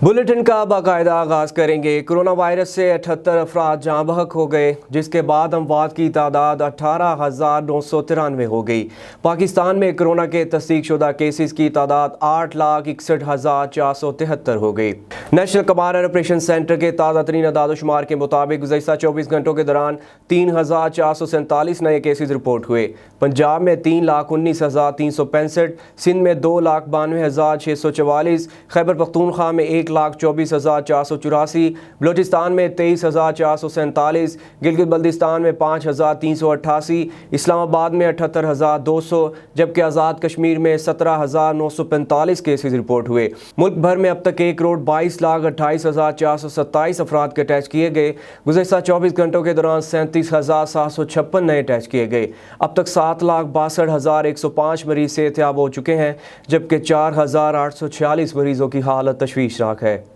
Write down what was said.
Bulletin का बाकायदा आगाज करेंगे। कोरोना वायरस से 78 अफराद जाँ बहक हो गए, जिसके बाद अमवात की तादाद 18,993 हो गई। पाकिस्तान में कोरोना के तस्दीक शुदा केसेस की तादाद 8,61,473 हो गई। नेशनल कमांड ऑपरेशन सेंटर के ताज़ा तरीन अदाद-ओ-शुमार के मुताबिक गुज़श्ता 24 घंटों के दौरान 3,447 नए केसेस रिपोर्ट हुए। पंजाब में 3,19,365, सिंध में 2,92,644, खैबर पख्तूनख्वा में 1,24,484, बलोचिस्तान में 23,447, गिलगित बल्तिस्तान में 5,388, इस्लामाबाद में 78,200, जबकि आज़ाद कश्मीर में 17,945 केसेस रिपोर्ट हुए। मुल्क भर में अब तक 1,22,28,427 अफराद के टेस्ट किए गए। गुज़श्ता 24 घंटों के दौरान 37,756 नए टेस्ट किए गए। अब तक 7,62,105 मरीज सेहतयाब हो चुके हैं, जबकि 4,846 मरीजों की हालत तशवीशनाक है।